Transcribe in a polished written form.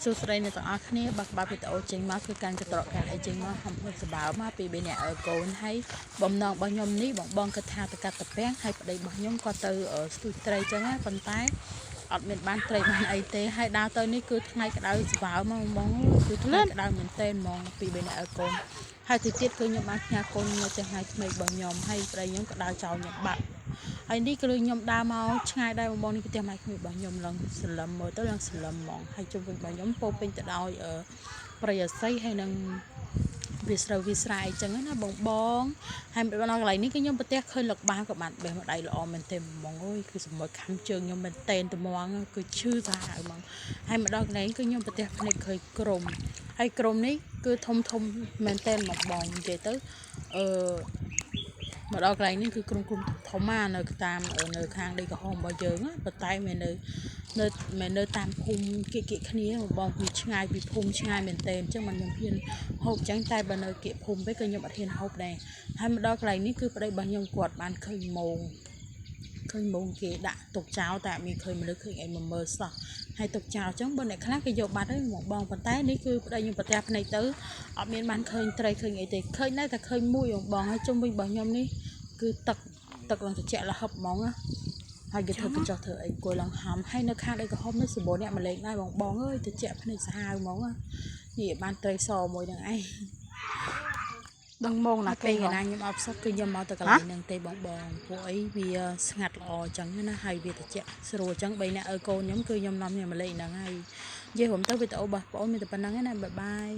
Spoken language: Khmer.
សួស្តីអ្នកទាំងអស់គ្នាបើវីដេអូចេញមកគឺកាន់កត្រកកាន់អីចេញមកហំហុចសបើមកពីબેអ្នកកូនហើយបំណងរបស់ខ្ញុំនេះបងគិតថាទៅកាត់តាពាំងហើយប្តីរបស់ខ្ញុំគាត់ទៅស្ទូចត្រីចឹងណាប៉ុន្តែអត់មានបានត្រីបានអីទេហើយដើរទៅនេះគឺថ្ងៃក្តៅសបើមកបងគឺថ្ងៃក្តៅមែនទែនហ្មងពីબેអ្នកកូនហើយទីទៀតគឺខ្ញុំបានផ្ញើកូននៅទាំងថ្ងៃថ្មីរបស់ខ្ញុំហើយប្តីខ្ញុំក៏ដើរចោលខ្ញុំបាត់ហើយនេះគឺខ្ញុំដើរមកឆ្ងាយដែរបងនេះផ្ទះម៉ែក្មួយរបស់ខ្ញុំឡើងសន្លឹមមើលទៅឡើងសន្លឹមហ្មងហើយជុំវិញរបស់ខ្ញុំពោពេញទៅដោយប្រយាស័យហើយនឹងវាស្រូវវាស្រែអីចឹងណាបងហើយមកដល់កន្លែងនេះគឺខ្ញុំប្រទះឃើញលោកបាក៏បានបេះម្ដាយល្អមែនទេហ្មងអើយគឺសម្បត្តិខំជើងខ្ញុំមែនតែនត្មងគឺឈឺសាហាវហ្មងហើយមកដល់កន្លែងគឺខ្ញុំប្រទះភ្នែកឃើញក្រុមហើយក្រុមនេះគឺធំមែនតែនមកបងនិយាយទៅមកដល់កន្លែងនេះគឺក្រុមធំមកនៅតាមនៅខាងដីក្រហមរបស់យើងប៉ុន្តែមិននៅតាមភូមិគៀកគ្នាបងវាឆ្ងាយពីភូមិឆ្ងាយមែនទែនអញ្ចឹងមិនខ្ញុំហ៊ានហូបអញ្ចឹងតែបើនៅគៀកភូមិវិញក៏ខ្ញុំអត់ហ៊ានហូបដែរហើយមកដល់កន្លែងនេះគឺប្តីរបស់ខ្ញុំគាត់បានឃើញម៉ោងគេដាក់ទុកចោលតែអត់មានឃើញមនុស្សឃើញអីមកមើលសោះហើយទុកចោលអញ្ចឹងបើអ្នកខ្លះគេយកបាត់ហើយបងប៉ុន្តែនេះគឺប្តីខ្ញុំប្រទះភ្នែកទៅអត់មានបានឃើញត្រីឃើញអីទេឃើញតែឃើញមួយបងហើយជុំវិញរបស់ខ្ញុំនេះគឺទឹកឡើងត្រជាក់លហឹបហ្មងណាហើយគេធ្វើបញ្ចុះធ្វើអីអង្គុយឡើងហំហើយនៅខាងដីក្រហមនេះសម្បូរអ្នកមកលេងដែរបងអើយត្រជាក់ភ្នែកសាហាវហ្មងនេះបានត្រីសមួយហ្នឹងឯងដឹងមកណាពេលណាខ្ញុំអត់ផ្សត់គឺខ្ញុំមកទៅកន្លែងហ្នឹងទេបងពួកអីវាស្ងាត់ល្អអញ្ចឹងណាហើយវាត្រជាក់ស្រួលអញ្ចឹងបីអ្នកកូនខ្ញុំគឺខ្ញុំនាំខ្ញុំមកលេងហ្នឹងហើយនិយាយរួមទៅវីដេអូរបស់បងអូនមានតែប៉ុណ្្នឹងឯណាបាយ